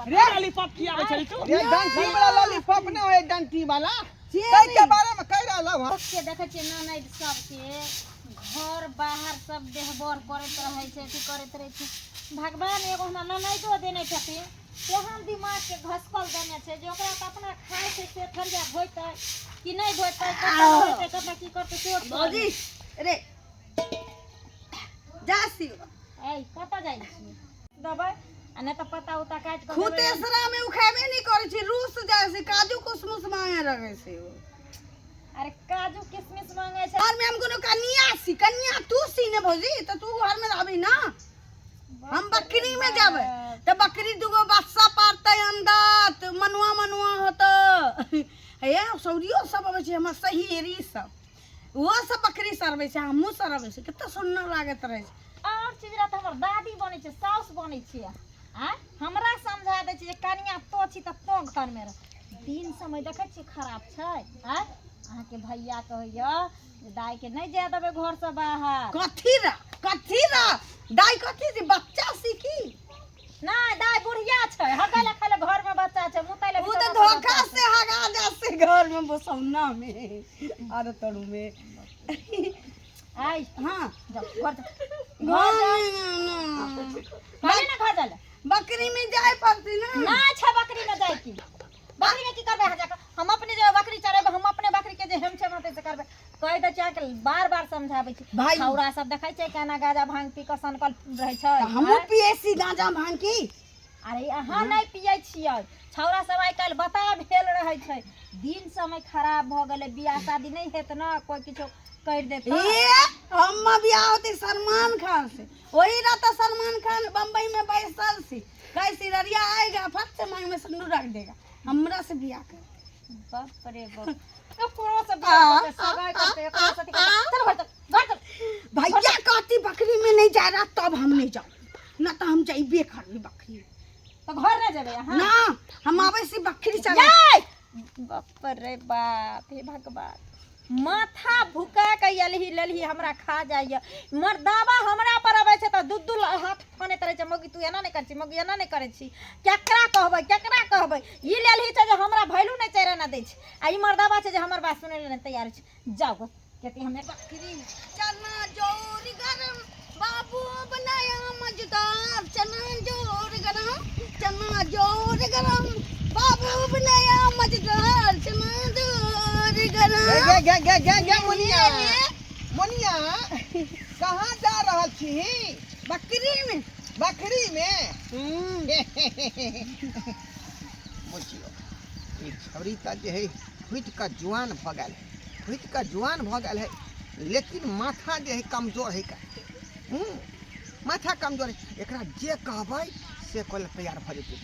रे लॉलीपॉप खियावे छली तू ये डंटी वाला लॉलीपॉप ना है डंटी वाला कई के बारे में कह रहल हूं के देखे छी ननद सब के घर बाहर सब देहबर करत रहै छै की करत रहै छै भगवान एगो हमरा ननदो देने छथिन तेहन दिमाग के घसकल देने छै जे ओकरा त अपना खाय छै से थरिया होइतै कि नहीं होइतै कतना की करतै सोच बाजी रे जासी ए कत जाइ छी दबै आ नै त पता उता काट के खुतेसरा में उखाबे नहीं करे छी रूस जाय से काजू कुसमुस मांगे रहे से अरे काजू किशमिश मांगे छै और में हम कोनो कन्या तू सीने भौजी त तू घर में रहबी ना हम बकरी में जाबे त बकरी दुगो बच्चा पारते अंदर त मनुआ होता हे सौरियो सब आवे छै हमर सहेरी सब वो सब बकरी सरबे छै हमहु सरबे छै कते सुंदर लागत रहे छै और चीज रहत हमर दादी बनै छै साउस बनै छै आ हमरा समझा दै छै जे कनिया तो छी त तो घर में रह दिन समय देखै छी खराब छै आ अहाँ के भैया कहैया जे दाई के नहीं जाय देबे घर से बाहर कथी रा दाई कथी से बच्चा सीखी नहीं दाई बुढ़िया छै हगले खाले घर में बच्चा छै मुतैले वो तो धोखा से हगा जासे घर में बसौना में आर तड़ू में आई हां जा घर घर ना घर जा बकरी में जाए पड़ती ना ना छै बकरी में जाय की बकरी में की करबे जाकर हम अपने जो बकरी चरेबे हम अपने बकरी के जे हम छै माते से करबे कह दे छै के बार छमझाबै छी छौरा सब देखै छै केना गाजा भांग पी के सनकल रहै छै हमहु पिएसी गाजा भांग की अरे अहाँ नहीं पियै छियै छौरा सब आइ काल बता भेल रहै छै दिन समय खराब भ गेलै बियाह शादी नहीं हेत ना कोई किछो कर देता हम बियाह होती सलमान खान से वही रहता सलमान खान बम्बई में बैसल सी कैसी ररिया आएगा फट से मांग में सिंदूर रख देगा हमरा से बियाह कर बाप रे बाप कोरो से बियाह सगाई करते कोरो से चल घर चल भैया कहती बकरी में नहीं जा रहा तब हम नहीं जाओ ना तो हम जाइबे करबी बकरी तो घर ना जाबे हां ना हम आवे से बकरी चले बाप रे बाप हे भगवान माथा भुका के यलही ललही हमरा खा जाइए मर्दावा हमरा पर आबै छै त दुद्दू हाथ फाने तरे छै मगी तू एना नहीं कर छी मगी एना नहीं करे छी केकरा कहबै ई ललही छै जे हमरा भैलू नहीं चेरा ना दै छै आ ई मर्दावा छै जे हमर बात सुनै ले तैयार छै जाओ कहती हमें बकरी चना जोर गरम बाबू बनाया मजेदार चना जोर गरम बाबू बनाया मजेदार चना जोर गरम गे मुनिया कहां जा रहल छी बकरी में बुझियो ई छौरी त जे है फुट का जुआन भ गेल है लेकिन माथा जे है कमजोर है का माथा कमजोर है एकरा जे कहबै से कोल तैयार भ जेतै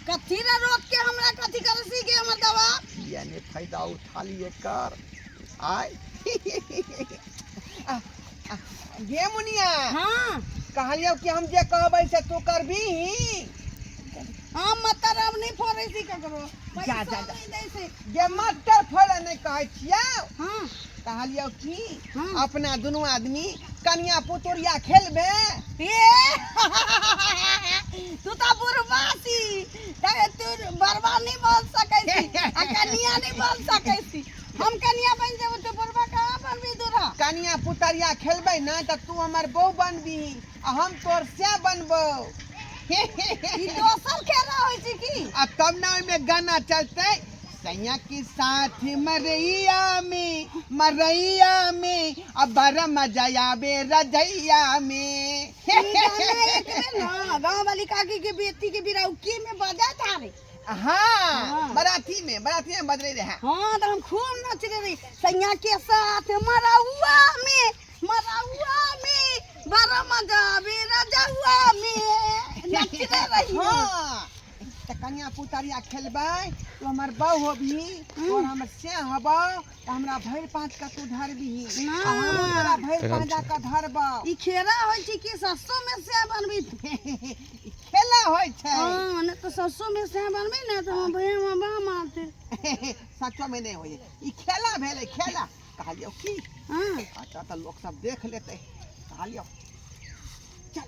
कथी रे रोक के हमरा कथी करसी के हमर दवा यानी फायदा उठा लिए कर आय गे मुनिया हां कहलियो कि हम जे कहबै से तू करबी हम मतलब नहीं फोरेसी ककरो जा जे मटर फोड़े नहीं कहै छियै हां कहलियो कि अपना दुनू आदमी कन्या पुतुरिया खेलबे तू तो बुरबासी तू बरबा नहीं बोल सकै छी आ कन्या नहीं बोल सकै छी हम कन्या बन जेब तो बरबा कहां बनबी दूरा कन्या पुतरिया खेलबै ना त तू हमर बहू बनबी आ हम तोर से बनबो ई दोसर खेला होय छै की आ तब ना ओय में गाना चलते सैया के साथ मरैया में अब बड़ा मजा आवे रजैया में ना गांव वाली काकी के बेटी के बिराउकी में बजा था रे हाँ बराती में बज रही है हाँ तो हम खूब नाच रहे सैया के साथ मरौआ में बड़ा मजा आवे रजौआ में नाच रही हाँ त कन्या पुतरिया खेलबै तो हमर बहू होबी और हमर से हबो त हमरा भैर पांच का तू धरबी ना हम तोरा भैर पांचा का धरबो ई खेला होय छै कि ससुर में से बनबी खेला होय छै हां न तो ससुर में से बनबी ना तो हम भैया में बा मारते सचो में नहीं होय ई खेला भेले खेला कहलियो की हां अच्छा त लोग सब देख लेते कहलियो चल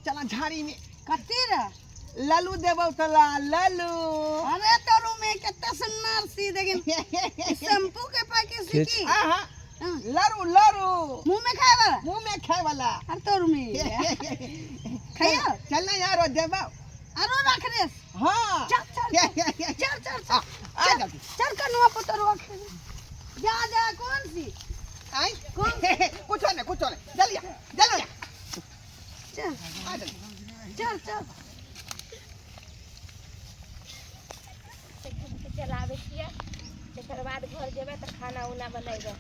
चला झाड़ी में कते रे लालू देबो तला लालू अरे तोरू में कितना सुन्नर सी लेकिन शैम्पू के पैकेट सीखी आहा लारू लारू मुंह में खाए वाला मुंह में खाए वाला अरे तोरू में खाइयो चल ना यार देबो अरे रख रे हां चल आ जल्दी चल कनुआ पतरो जा जा कौन सी आई कुछ नहीं जल्दी चल आ जल्दी चल चलावे छियै तकर बाद घर जेबै त खाना उना बनेबै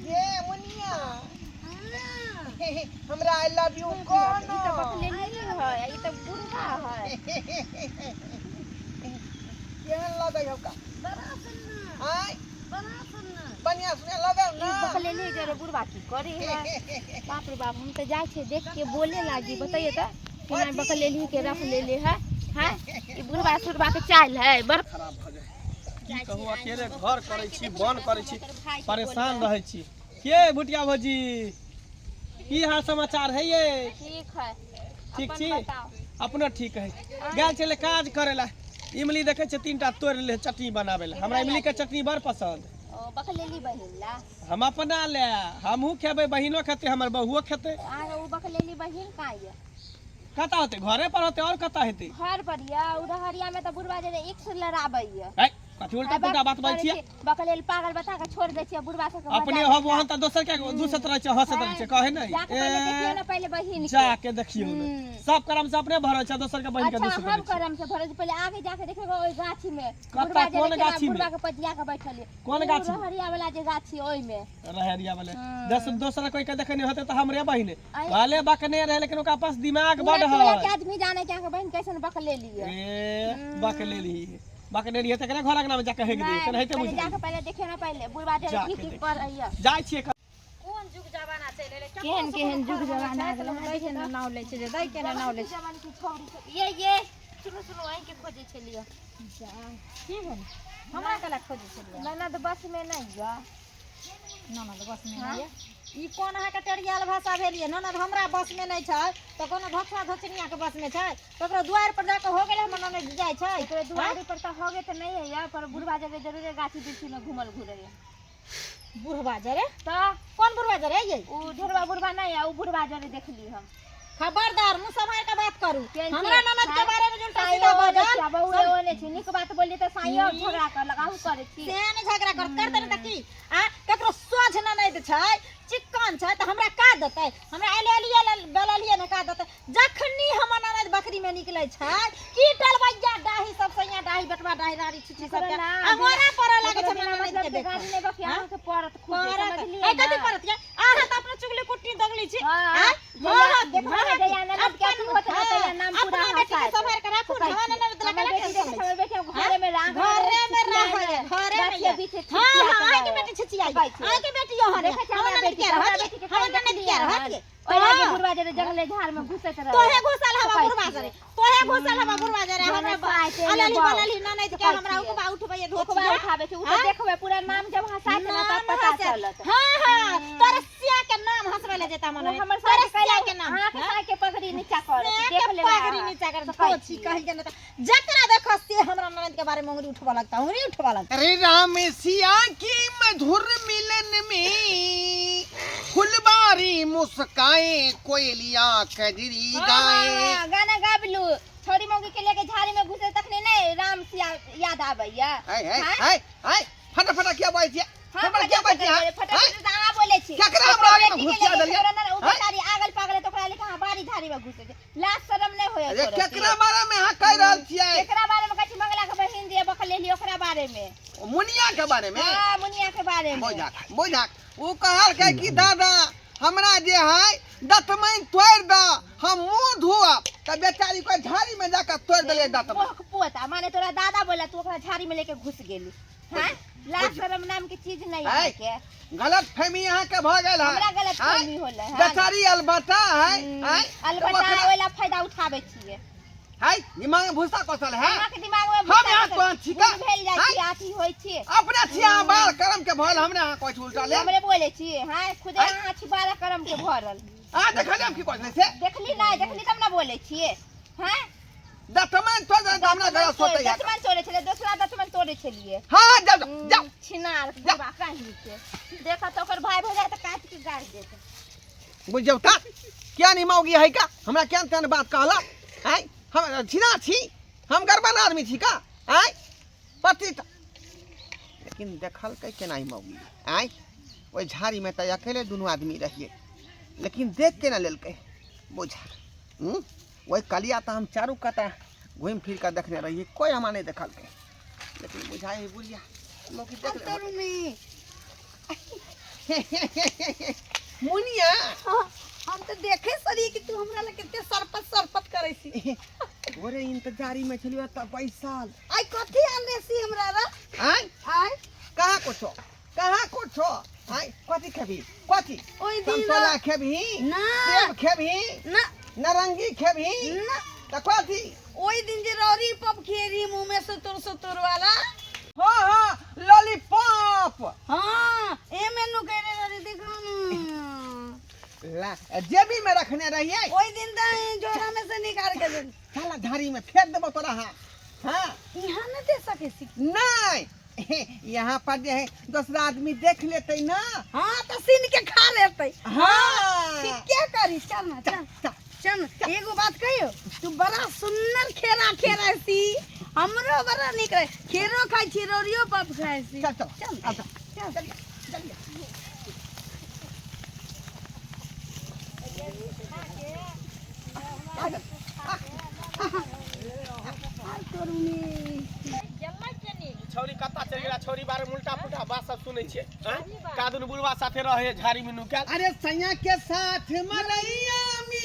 ये मुनिया हमरा आई लव यू कौन ई त बकलेली है ई त बुढ़ा है केहन लगे होका बड़ा सुन्ना आई बड़ा सुन्ना बढ़िया सुने लगे ई ना बकलेली जरे बुढ़वा की करे है बाप रे बाप हम त जाय छै देख के बोले लागी बताइए त कि ना बकलेली के रख लेले है हैं ई बुढ़वा सुढ़वा के चाल है बड़ खराब भ जाए की कहू अकेले घर करै छी बन करै छी परेशान रहै छी के बुटिया भौजी की हाल समाचार है ये ठीक है ठीक अपन छी बताओ अपनो ठीक है गेल चले काज करे ला इमली देखे छ तीनटा तोड़ ले चटनी बनावे ला हमरा इमली के चटनी बड़ पसंद ओ बकलेली बहिन ला हम अपना ले हमहू खेबै बहिनो खेते हमर बहुओ खेते आ उ बकलेली बहिन का ये कता होते घरे पर होते और कता हेते घर पर या उधहरिया में त बुढ़वा जे एक से लड़ाबै ये है कथि उल्टा पुल्टा बात बोल छियै बकलेल पागल बता के छोड़ दे छियै बुढ़वा सब के अपने हम वहां त दोसर के दूसर तरह से हंसत रह छै कहे नहीं जाके पहले देखियो ना पहले बहिन के जाके देखियो ना सब करम से अपने भरल छै दोसर के बहिन के अच्छा दूसर हम करम से भरल पहले आगे जाके देखबे ओइ गाछी में कता कोन गाछी में बुढ़वा के पजिया के बैठल ये कोन गाछी में उधहरिया वाला जे गाछी ओइ में रहरिया वाले दोसर कोई के देखने होते त हमरे बहिन भले बकने रहे लेकिन ओका पास दिमाग बड़ है के आदमी जाने क्या के बहिन कैसन बकलेली है ए बकलेली बकलेली है तकरा घर अंगना में जाके हेग दे तन हेते बुझ जाके पहले देखियो ना पहले बुढ़वा जे ठीक कर रहिया जाय छिए कोन जुग जमाना चले ले केहन केहन जुग जमाना गेल दै के नाव ले छै दै के नाव ले छै जमाना की छौरी ये सुनो आई के खोजे छलिए जा की भेल हमरा कला खोजे छलिए ननद बस में नहीं जा ननद बस में नहीं ई कोन है कटरियाल भाषा भेलिए ननद हमरा बस में नहीं छै त कोनो धक्का धचनिया के बस में छै तकरो द्वार पर जाके हो गेले हमर ननद जाय छै तोरे द्वार पर त होगे त नहीं है यार पर बुढ़वा जगह जरूर गाछी बिछी में घुमल घुरे बुढ़वा जरे त कौन बुढ़वा जरे ये उ ढेरवा बुढ़वा नहीं है उ बुढ़वा जरे देखली हम खबरदार मुंह संभाल के बात करू हमरा ननद के बारे में उल्टा सीधा बजल बहुए ओने छी निक बात बोली त साइयो झगड़ा कर लगाहु करे छी से ने झगड़ा कर दे त की आ ककरो सोझ ननद छै चिक्कन छै त हमरा का देतै हमरा एलिया बेललिए ने का देतै जखनी हमर ननद बकरी में निकलै छै की टलबैया डाही सब सैया डाही बेटवा डाही रारी छिछि सब के हमरा पर लागे छै ननद के देख गाड़ी ने बकिया के परत खूब समझलिए ए कथि परत ये आहा त अपने चुगली कुट्टी दगली छी हां देखो जया ननद के होत न तैया नाम पूरा हटा सफर के राखू धन ननद लगा के बैठे घरे में रह घरे में बीच हां हां के बेटी छिछि आई के बेटी यो हरे हमरा बेटी के हमरा ननद के रहत ओए लागे बुढ़वा जरे जंगले झाड़ में घुसत रह तोहे घुसल हवा बुढ़वा जरे तोहे घुसल हवा बुढ़वा जरे हमरा अलली बनली ननद के हमरा उठबा उठबे धोखबा उठाबे छै उ त देखबे पूरा नाम जब हसाइत ना तब पता चलत हां हां तरसिया के नाम हसबे ले जेता मन हमर तरसिया के नाम हां के के पगड़ी नीचा कर देख ले पगड़ी नीचा कर कोची कहि के न जकरा देखो से हमरा ननद के बारे में उंगली उठबा लगता उंगली उठबा लगता अरे राम सिया की मधुर मिलन में फुलबारी मुस्काए कोयलिया कजरी गाए गाना गाबलू छोरी मौगी के लेके झाड़ी में घुसे तखने नहीं राम सिया याद आबैया हाय फटाफट क्या बात है फटाफट क्या बात है फटाफट आ बोले छी केकरा हमरा आगे में घुसिया देलिए उ बेचारी आगल पागल तो ओकरा लेके बारी झाड़ी में घुसे लाज शरम नहीं होय अरे केकरा बारे में हां कह रहल छियै केकरा बारे में कछि मंगला के बहिन दिए बकलेली ओकरा बारे में मुनिया के बारे में हां मुनिया के बारे में बुझा उ कहल के कि दादा हमरा जे है दतमैन तोड़ द हम मुंह धोआ त बेचारी को झाड़ी में जाकर तोड़ देले दतमैन पोता माने तोरा दादा बोला तू ओकरा झाड़ी में लेके घुस गेली हैं लाज शरम नाम के चीज नहीं है के गलत फहमी यहां के भ गेल है हमरा गलत फहमी होले है बेचारी अलबता है अलबता वाला फायदा उठावे छिए हाय दिमाग में भूसा कसल है हमरा के दिमाग में हम यहां कोन छिका भेल जाय छी आथी होय छी अपने छिया बाल करम के भल हमने यहां कोइ उल्टा ले हमरे बोले छी हां खुदे यहां छी बाल करम के भरल आ देखले हम की कहले से देखली ना देखली तब ना बोले छी हैं दतमन तो हमरा घर सोते या दतमन तोड़े छले दूसरा दतमन तोड़े छलिए हां जा छिनार बुढ़वा कहीं के देखा तो ओकर भाई भौजाई त काट के गाड़ देत बुझौ ता क्या नहीं मौगी है का हमरा क्या तन बात कहला आय हम छिना छी हम गरबन आदमी छी का आय पति लेकिन देखल के केना ही मौगी आय ओइ झाड़ी में त अकेले दोनों आदमी रहिए लेकिन देख के ना लेलके बुझा वही कलिया तो हम चारू कता घूम फिर कर देखने रहिए कोई हमारा नहीं देखल के लेकिन बुझाए ही बुढ़िया लोग देख ले मुनिया हम तो देखे सरी कि तू हमरा ले कितने सरपत करे सी ओरे इंतजारी में चलियो त बैसाल आई कथी आने सी हमरा रा आय आई कहां को छो आय कथी खेबी कथी ओई दिन संतोला खेबी ना सेब खेबी ना नारंगी खेबी ना त कथी ओई दिन जे रौरी पप खेरी मुंह में सुतुर वाला हां लॉलीपॉप हां ए मेनू करे रही देखो ला जेबी में रखने रहिए ओई दिन दा जोरा में से निकाल के दे साला झाड़ी में फेंक देबो तोरा हां यहां न दे सके सी नहीं यहाँ पर जो है दूसरा आदमी देख लेते ना हां तो सीन के खा लेते हाँ ठीक क्या करी चल ना चल एगो बात कहियो तू बड़ा सुंदर खेरा सी हमरो बड़ा निक रहे खेरो खाई छी रोरियो पप खाई सी चल छौरी कत्ता चल गेला छौरी बारे उल्टा पुल्टा बात सब सुनै छियै कादुन बुलवा साथे रहे झाड़ी में नुकाल अरे सैया के साथ मरैया मी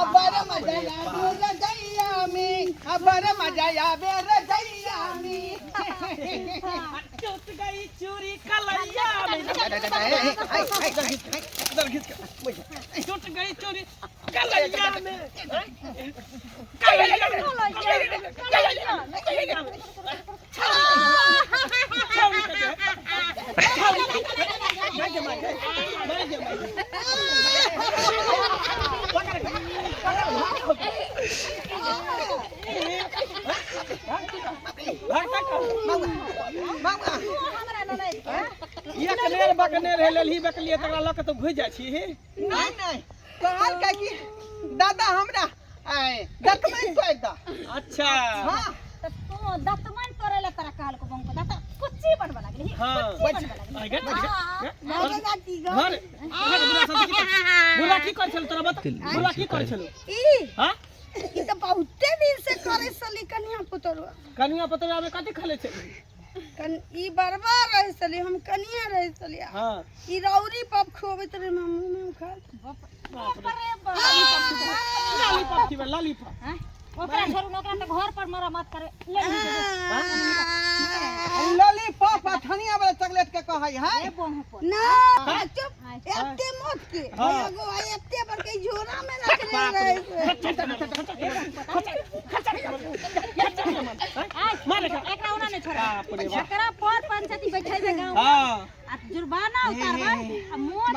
अबर मजा आवे रजैया में अबर मजा आवे रजैया में टूट गई चूड़ी कलैया में इधर खींच के टूट गई चूड़ी कलैया में बकनेर है लेलही बकलिए तकरा लक तो घुस जाइ छी नहीं कहल का कि दादा हमरा दतमन तोड़ दा अच्छा हां तो तू दतमन तोरे ले तोरा कहल को बंको दत कुच्ची बनबा लागली हां घर बुला की कर छल तोरा बता बुला की कर छल ई हां ई तो बहुते दिन से करे सली कनिया पतोरा में कथि खले छल ई बरबार रहे सली हम कनिया रहे सली हां ई रौरी पप खोबे तरे मुंह में खा अरे बा लॉलीपॉप की लॉलीपॉप हैं ओकरा छोरू ओकरा त घर पर मरा मत करे ले लॉलीपॉप धनिया वाला चॉकलेट के कहै है ए बोह पर ना चुप एते मत के एगो आई एते पर के झोरा में रख ले रहे मारे एकरा उना ने छोड़ा एकरा पर पंचायती बैठाई गांव हां आ जुर्माना उतारबा आ मोच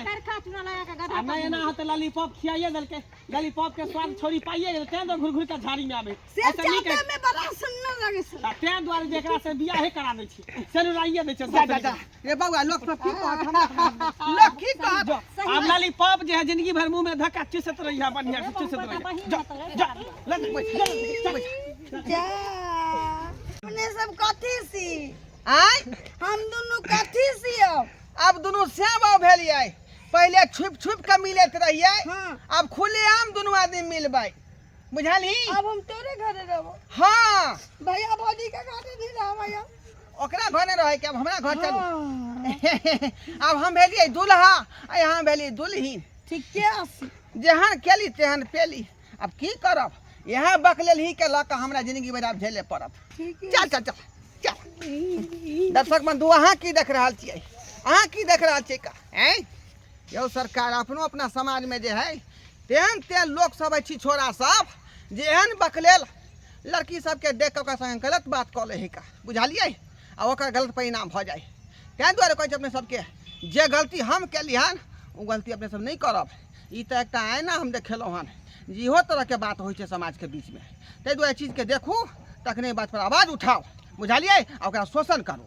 कर खा चुना लगा के गधा नहीं ना होते लॉलीपॉप खियाइए देलके लॉलीपॉप के स्वाद छोरी पाइए गेल तें तो घुर के झाड़ी में आवे से चाटे में बड़ा सुंदर लगे से तें द्वारे जेकरा से बियाह करा दै छी सेनुराइए दै छै रे बाबा लोग सब की कहत हमरा लोग की कहत अब लॉलीपॉप जे है जिंदगी भर मुंह में धक्का चुसत रहिया बढ़िया से चुसत रहिया जा हमने सब कथी सी आय हम दोनों कथी सियो अब दोनों श्याम भेलिए पहले छुप के मिलत रहिए हां अब खुलेआम दोनों आदमी मिलबै बुझाली अब हम तोरे घरे रहबो हां भैया भौजी के घरे नहीं रहबो यार ओकरा घरे रहे के अब हमरा घर चलू अब हम भेलिए दुल्हा आ यहाँ भेली दुल्हीन ठीक है जेहन केली तेहन पेली अब की करब यहाँ बकलेल ही के लक हमरा जिंदगी भर अब झेले पड़त ठीक है चल चल चल चल दर्शक बंधु अहाँ की देख रहल छियै अहाँ की देख रहल छियै का हैं यौ सरकार अपनो अपना समाज में जे है तेहन लोग सब अछि छोरा सब जेहन बकलेल लड़की सबके देख के ओकरा संगे गलत बात कऽ ले है का बुझलियै आ ओकर गलत परिणाम भऽ जाइ तैं दुआरे कहै छै अपने सबके जे गलती हम केली हन ओ गलती अपने सब नहीं करब ई तो एक आईना हम देखेलहुँ हन जे इहो तरह के बात होइ छै समाज के बीच में। ताहि दुआरे चीज के देखू, तखने बात पर आवाज उठाओ, बुझलियै, आ ओकरा शोषण करू।